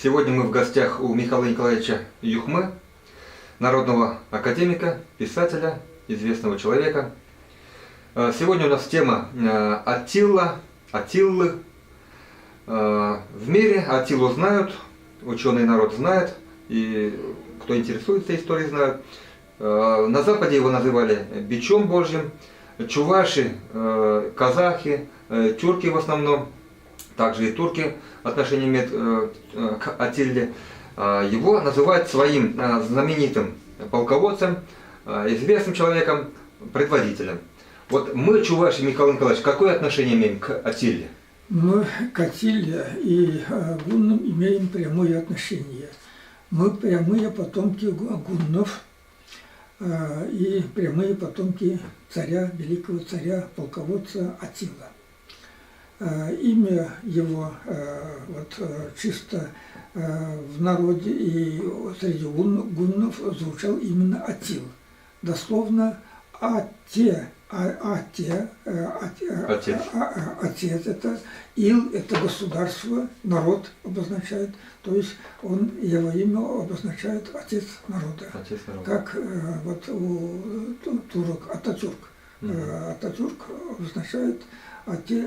Сегодня мы в гостях у Михаила Николаевича Юхмы, народного академика, писателя, известного человека. Сегодня у нас тема Аттила, Аттиллы. В мире Аттилу знают, ученый народ знает, и кто интересуется историей знают. На Западе его называли бичом Божьим. Чуваши, казахи, тюрки в основном, также и турки отношение имеют к Аттиле. Его называют своим знаменитым полководцем, известным человеком, предводителем. Вот мы, чуваши, Михаил Николаевич, какое отношение имеем к Аттиле? Мы к Аттиле и гуннам имеем прямое отношение. Мы прямые потомки гуннов и прямые потомки царя, великого царя, полководца Аттила. Имя его чисто в народе и среди гуннов звучал именно Аттил. Дословно отец это ил, это государство, народ обозначает, то есть он, его имя обозначает отец народа. Отец народа. Как вот у турок Ататюрк. Ататюрк обозначает отец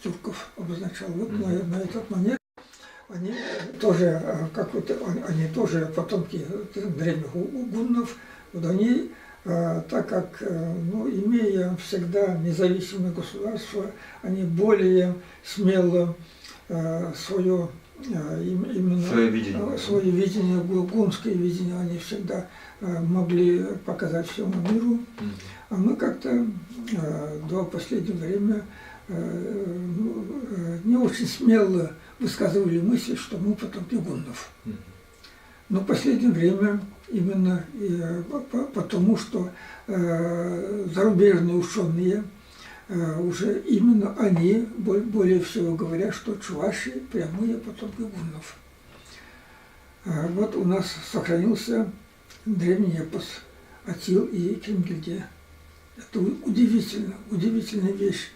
тюрков обозначал. Вот на этот манер они тоже, они тоже потомки древних гуннов. Вот они, так как, имея всегда независимое государство, они более смело свое видение, гунское видение, они всегда могли показать всему миру. А мы как-то до последнего времени не очень смело высказывали мысль, что мы потомки гуннов. Но в последнее время именно потому, что зарубежные ученые уже именно они более всего говорят, что чуваши прямые потомки гуннов. Вот у нас сохранился древний эпос Аттил и Кенгильде. Это удивительная вещь.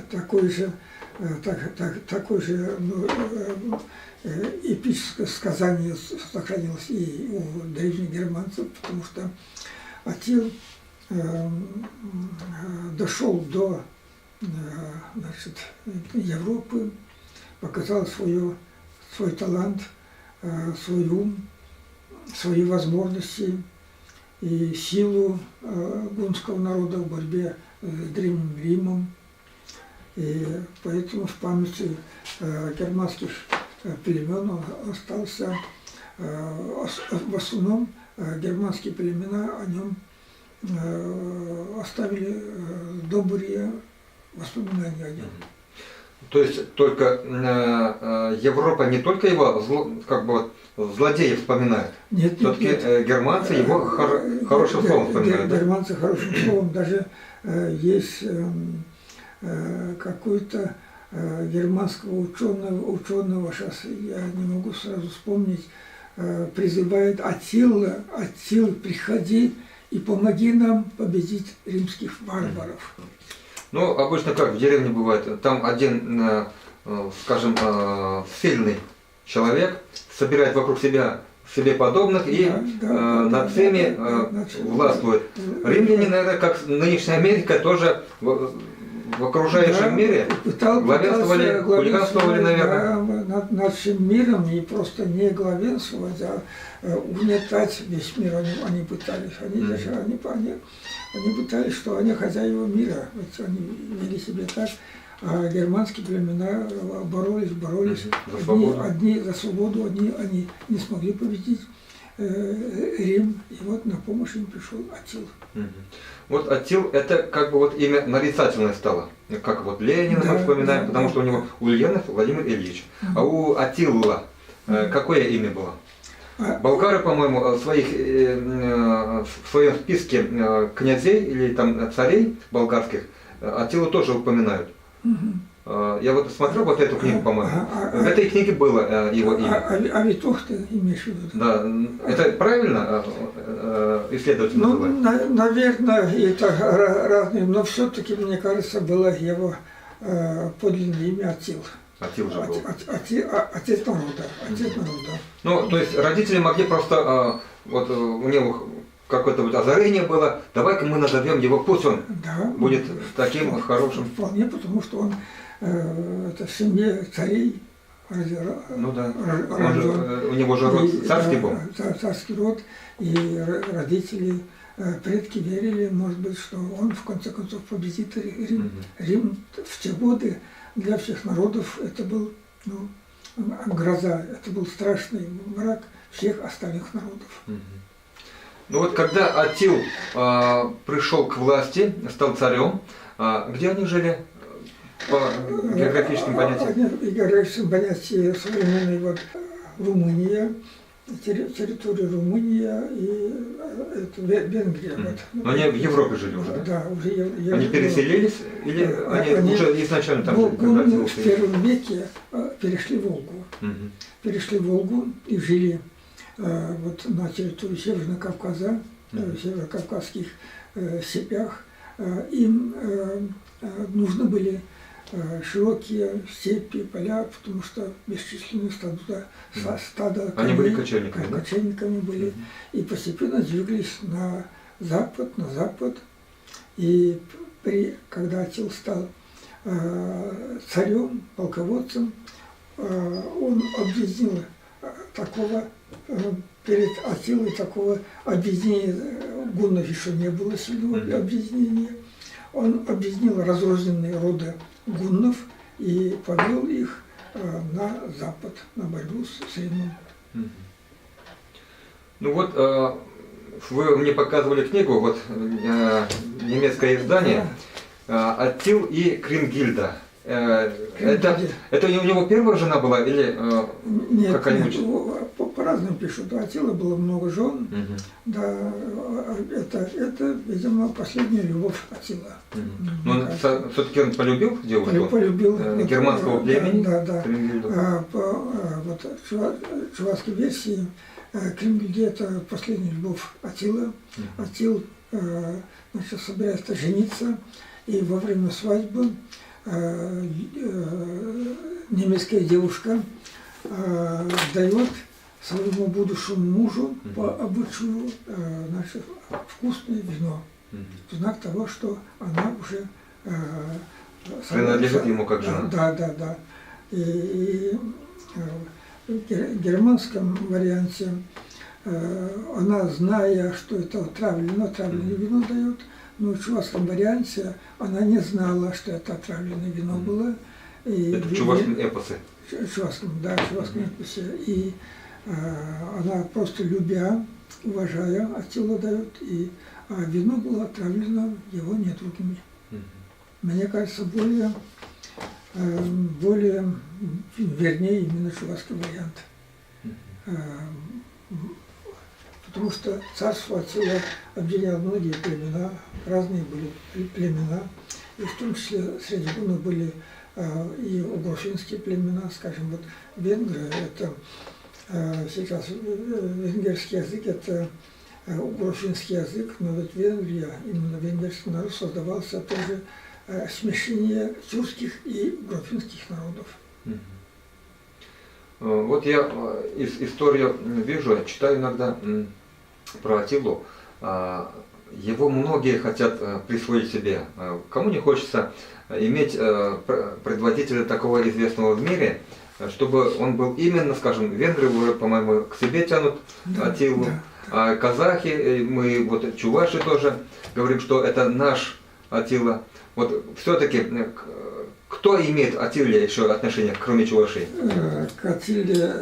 Такое же эпическое сказание сохранилось и у древних германцев, потому что Аттил дошел до Европы, показал свой талант, свой ум, свои возможности и силу гунского народа в борьбе с Древним Римом. И поэтому в памяти германских племен он остался, в основном германские племена о нем оставили добрые воспоминания о нем. То есть только Европа не только его злодеев вспоминает, все-таки германцы его хорошим словом вспоминают. Германцы хорошим словом. Даже есть какой-то германского ученого, сейчас я не могу сразу вспомнить, призывает Аттил, приходи и помоги нам победить римских варваров. Ну, обычно как в деревне бывает, там один, скажем, сильный человек собирает вокруг себя себе подобных и над всеми властвует. Римляне, наверное, как нынешняя Америка, тоже в окружающем мире главенствовали, наверное. Над всем миром, и просто не главенствовать, а угнетать весь мир они пытались. Они пытались, что они хозяева мира. Вот они вели себя так. А германские племена боролись. Одни за свободу, они не смогли победить Рим. И вот на помощь им пришел Аттил. Вот Аттил — это как бы вот имя нарицательное стало. Как вот Ленина мы вспоминаем, потому что у него Ульянов Владимир Ильич. А у Аттилла какое имя было? Болгары, по-моему, в своем списке князей или там царей болгарских Аттилу тоже упоминают. Я вот смотрел вот эту книгу, по-моему. В этой книге было его имя. А Витох ты имеешь в виду? Да. Это правильно исследователь называет? Наверное, это разные, но все-таки, мне кажется, было его подлинное имя Атил. Атил же был. Отец народа. Отец народа. Ну, то есть родители могли просто, вот у него какое-то вот озарение было, давай-ка мы назовем его, пусть он будет таким хорошим. Вполне, потому что он это в семье царей. Ну да, у него же род царский был. Царский род, и родители, предки верили, может быть, что он в конце концов победит Рим. Рим в те годы для всех народов это был гроза, это был страшный враг всех остальных народов. Ну вот когда Атил пришел к власти, стал царем, где они жили? По географическим понятиям? По географическим понятиям современной вот Румыния, территория Румыния и это Венгрия. Вот. Но они в Европе жили уже, да? Да, уже Европе. Они переселились или они уже изначально там жили? В первом веке перешли Волгу. Перешли Волгу и жили вот на территории Северного Кавказа, северокавказских степях. Им нужны были широкие степи, поля, потому что бесчисленные стада они были кочевниками, да? Кочевниками были. И постепенно двигались на запад. И когда Атил стал царем, полководцем, он объединил такого, перед Атилой такого объединения гуннов еще не было сильного объединения. Он объединил разрозненные роды гуннов и повел их на запад, на борьбу с Римом. Ну вот, вы мне показывали книгу, вот немецкое издание «Атил и Крингильда». Это у него первая жена была или какая-нибудь? По-разному пишут. У Атила было много жен. Да, это, видимо, последняя любовь Атила. Но все-таки он полюбил девушку? Полюбил. Германского племени? Да. Вот в чувашской версии Крингильде это последняя любовь Атила. Атил, значит, собирается жениться, и во время свадьбы немецкая девушка дает своему будущему мужу по обычаю значит, вкусное вино. В знак того, что она уже принадлежит ему как жена. Да. И в германском варианте она, зная, что это отравленное вино дает, но в чувашском варианте она не знала, что это отравленное вино было. И это в чувашском эпосе? В чувашском эпосе. И она просто любя, уважая, Атила дает, а вино было отравлено его недругами. Мне кажется, более вернее именно чувашский вариант. Потому что царство Атила объединяло многие племена, разные были племена, и в том числе среди гуннов были и угрофинские племена, скажем, вот венгры, это сейчас венгерский язык, это угрофинский язык, но ведь Венгрия, именно венгерский народ создавался тоже смешение тюркских и угрофинских народов. Вот я историю вижу, читаю иногда про Атилу. Его многие хотят присвоить себе. Кому не хочется иметь предводителя такого известного в мире, чтобы он был именно, скажем, венгры уже, по-моему, к себе тянут Атилу, а казахи, мы вот чуваши тоже говорим, что это наш Атила. Вот все-таки кто имеет Атиле еще отношение, кроме чувашей? К Атиле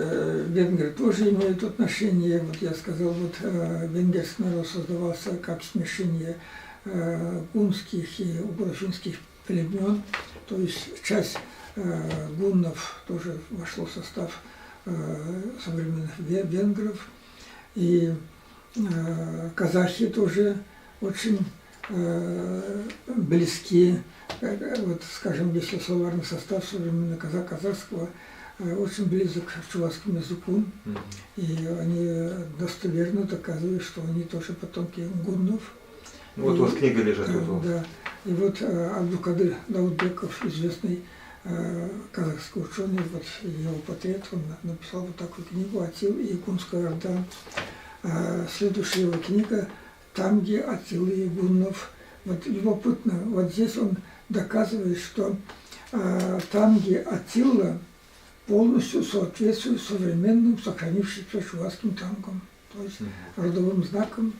венгры тоже имеют отношение. Вот я сказал, вот венгерский народ создавался как смешение гунских и угрофинских племен. То есть часть гуннов тоже вошло в состав современных венгров. И казахи тоже очень близки. Вот, скажем, если словарный состав современного казахского очень близок к чувашскому языку, и они достоверно доказывают, что они тоже потомки гуннов. Вот у вас книга лежит. Да. И вот Абдукадыр Даудбеков, известный казахский ученый, вот его портрет, он написал вот такую книгу «Атил и Игунская Орда». Следующая его книга «Тамги, Атилы и Гуннов». Вот любопытно, вот здесь он доказывает, что тамги Атилла полностью соответствуют современным сохранившимся чувашским тамгам, то есть родовым знаком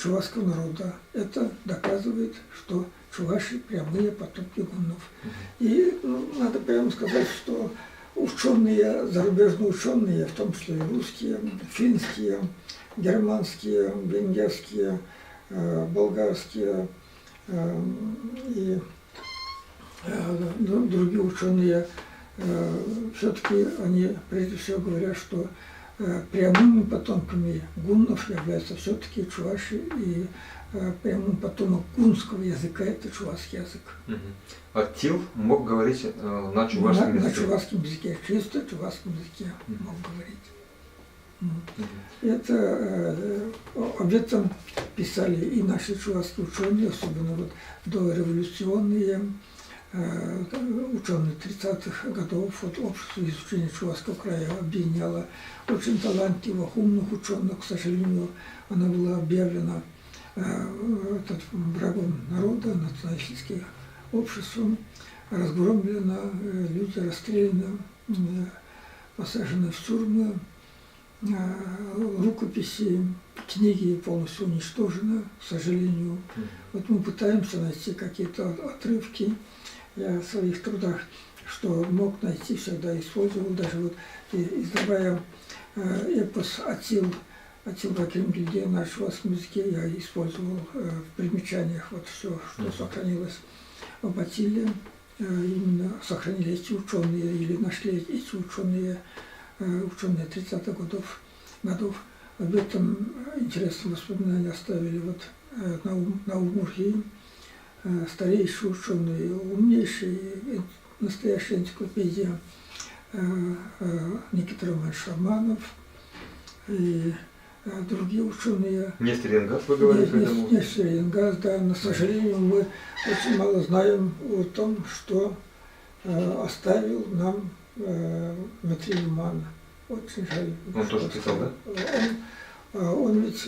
чувашского народа. Это доказывает, что чуваши прямые потомки гуннов. И надо прямо сказать, что ученые, зарубежные ученые, в том числе и русские, финские, германские, венгерские, болгарские и другие ученые, все-таки они прежде всего говорят, что прямыми потомками гуннов являются все-таки чуваши, и прямым потомок гунского языка это чувашский язык. Атил мог говорить на чувашском языке? На чувашском языке, чисто чувашском языке мог говорить. Это об этом писали и наши чувашские ученые, особенно вот дореволюционные ученые 30-х годов. Вот общество изучения Чувашского края объединяло очень талантливых, умных ученых. К сожалению, она была объявлена врагом народа, националистическим обществом, разгромлена, люди расстреляны, посажены в тюрьмы. Рукописи, книги полностью уничтожены, к сожалению. Вот мы пытаемся найти какие-то отрывки. Я в своих трудах, что мог найти, всегда использовал. Даже вот издавая эпос «Атил», «Атил Бакрим Гильдей» на чувашском языке, я использовал в примечаниях вот все, что сохранилось об Атиле. Именно сохранили эти ученые или нашли эти ученые 30-х годов. Об этом интересные воспоминания оставили вот Наум Мурхи, старейший ученый, умнейший, настоящая энциклопедия, Никита Романович Шарманов и другие ученые. Нестор Янгас, вы говорите? Нестор Янгас, да. Но, к сожалению, мы очень мало знаем о том, что оставил нам Дмитрий Юман. Очень жаль. Он тоже писал, да? Он ведь,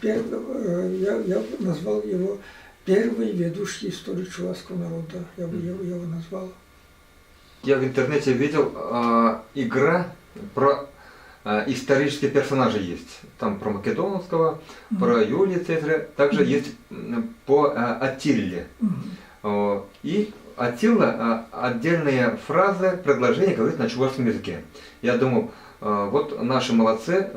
я назвал его первый ведущий истории чувашского народа. Я бы его назвал. Я в интернете видел, игра про исторические персонажи есть. Там про Македонского, про Юлия Цезаря. Также есть по Атилле. И Атилла отдельные фразы, предложения говорит на чувашском языке. Я думал, вот наши молодцы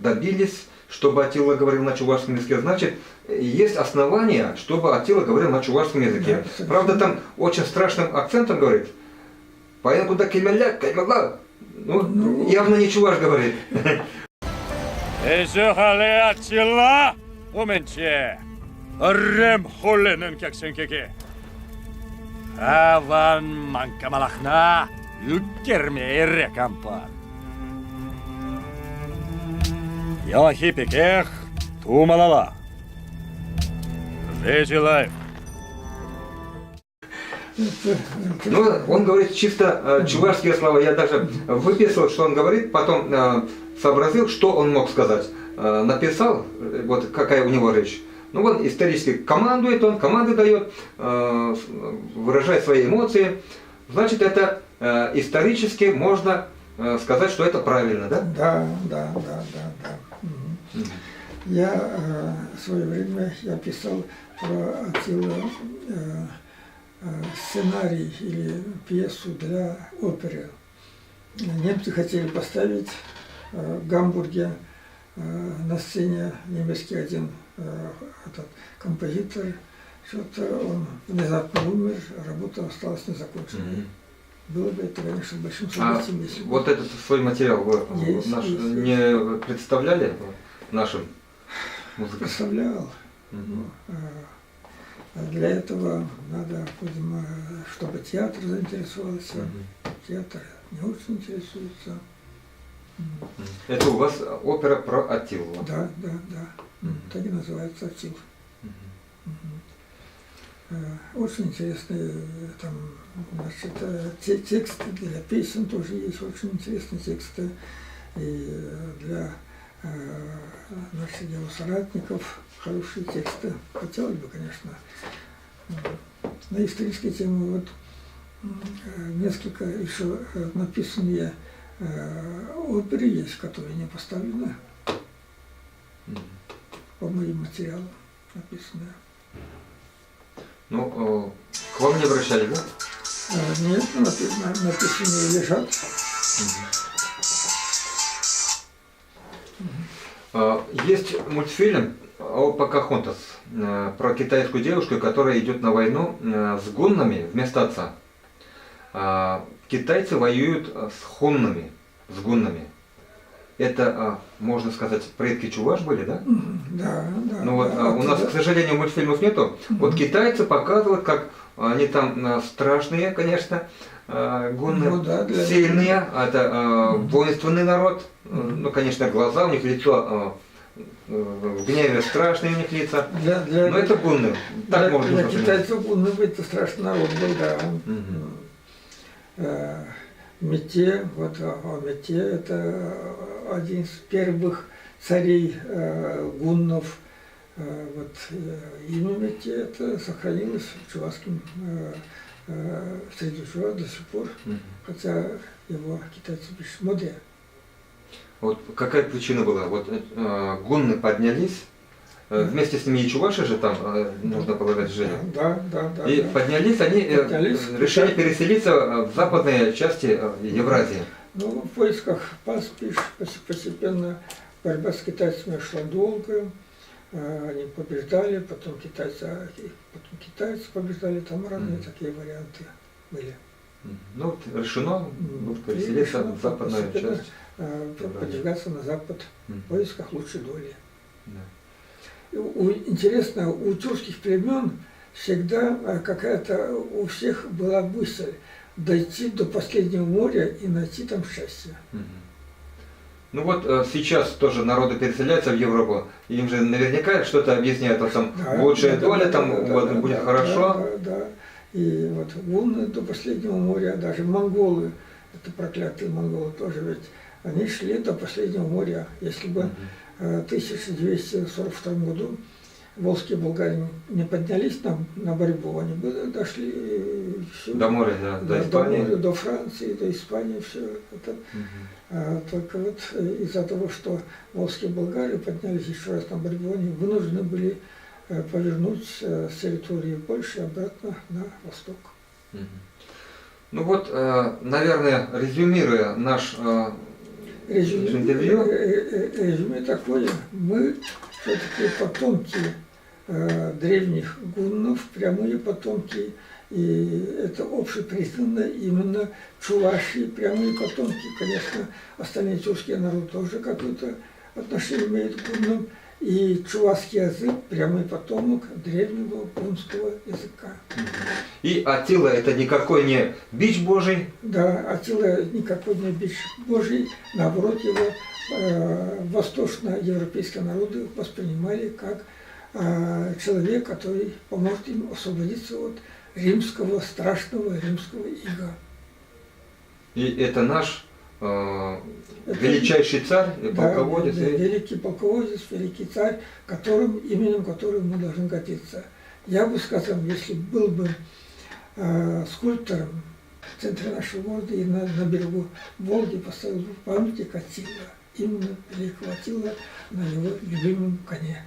добились, чтобы Атилла говорил на чувашском языке. Значит, есть основания, чтобы Атилла говорил на чувашском языке. Да, правда, там очень страшным акцентом говорит. Поэтому куда кемеля, кемела. Ну, явно не чуваш говорит. Эжохале Атилла, уменче, рэм холленен как сенкеке. Аван манкамалахна, юкерме иррекампар. Яхипекех, тумалала. Желаю. Ну, он говорит чисто чувашские слова. Я даже выписывал, что он говорит, потом сообразил, что он мог сказать. Написал, вот какая у него речь. Ну, он исторически командует, он команды дает, выражает свои эмоции. Значит, это исторически можно сказать, что это правильно, да? Да. Я в свое время писал про Атилла сценарий или пьесу для оперы. Немцы хотели поставить в Гамбурге на сцене немецкий один этот композитор, что-то он внезапно умер, работа осталась незаконченной. Было бы это, конечно, большим событием. Вот этот свой материал вы не представляли нашим музыкантам? Представлял. Для этого надо, видимо, чтобы театр заинтересовался. Театр не очень интересуется. Это у вас опера про Аттилу. Да, да, да. Так и называется Аттила. Очень интересный там, значит, тексты для песен тоже есть, очень интересные тексты. И для наших его соратников хорошие тексты. Хотелось бы, конечно. На исторические темы вот несколько еще написанные оперы есть, которые не поставлены по моим материалам написанные. Ну, к вам не обращались, да? Нет, написанные лежат. Есть мультфильм о Покахонтас про китайскую девушку, которая идет на войну с гуннами вместо отца. Китайцы воюют с хуннами, с гуннами. Это, можно сказать, предки Чуваш были, да? Да, да. Ну вот да, у нас, к сожалению, мультфильмов нету. Вот китайцы показывают, как они там страшные, конечно, гунны, Ну да, сильные, это воинственный народ. Ну, конечно, глаза у них, лицо в гневе страшные у них лица. Но это гунны. Так можно для сказать. китайцев гунны это страшный народ был, да. Мете, вот Мете это один из первых царей гуннов. Вот имя Мете это сохранилось в чувашском среди чуваш до сих пор, хотя его китайцы пишут Моде. Вот какая причина была? Вот гунны поднялись, вместе с ними и чуваши же там, нужно полагать, жили. Да. И да. поднялись, они решили переселиться в западные части Евразии. Ну, в поисках пастбищ постепенно борьба с китайцами шла долго. Они побеждали, потом китайцы побеждали, там разные такие варианты были. Ну вот решено переселиться в западную часть. Подвигаться на запад в поисках лучшей доли. Да. Интересно, у тюркских племен всегда какая-то у всех была мысль дойти до последнего моря и найти там счастье. Ну вот сейчас тоже народы переселяются в Европу, им же наверняка что-то объясняют, вот там лучшая доля, там будет хорошо. Да. И вот гунны до последнего моря, даже монголы, это проклятые монголы тоже, ведь они шли до последнего моря. Если бы в 1242 году волжские болгаре не поднялись на борьбу, они бы дошли до моря, да, до Испании. До моря, до Франции, до Испании, все это. Только вот из-за того, что волжские болгаре поднялись еще раз на борьбу, они вынуждены были повернуть с территории Польши обратно на восток. Ну вот, наверное, резюмируя наш интервью. Резюме такое. Мы все-таки потомки древних гуннов, прямые потомки, и это общепризнанно именно чуваши, прямые потомки. Конечно, остальные тюркские народы тоже какое-то отношение имеют к гуннам. И чувашский язык прямой потомок древнего гунского языка. И Аттила это никакой не бич Божий. Да, Аттила никакой не бич Божий, наоборот, его восточноевропейские народы воспринимали как человек, который поможет им освободиться от римского, страшного римского ига. И это наш величайший царь, полководец. Да, великий полководец, великий царь, именем которого мы должны гордиться. Я бы сказал, если был бы скульптором в центре нашего города и на берегу Волги поставил бы памятник Аттила, именно великого Аттила на его любимом коне.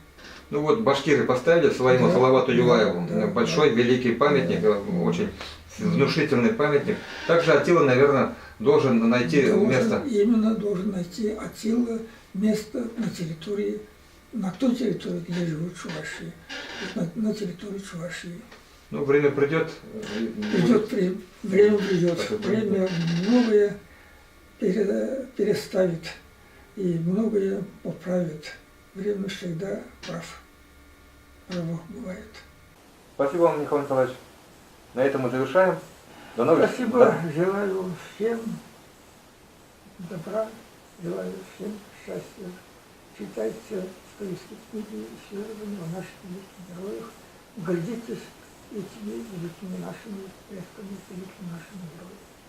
Ну вот башкиры поставили своему Салавату Юлаеву большой великий памятник, очень внушительный памятник. Также Аттила, наверное, должен найти место. Именно должен найти Аттила место на территории, на той территории, где живут чуваши, на территории Чувашии. Ну, время придет. Время придет. Время многое переставит и многое поправит. Время всегда прав. Право бывает. Спасибо вам, Михаил Николаевич. На этом мы завершаем. До новых встреч. Спасибо. Желаю всем добра Желаю всем счастья. Читайте исторические книги, исследования о наших великих героях. Гордитесь этими великими нашими предками, великими нашими героями.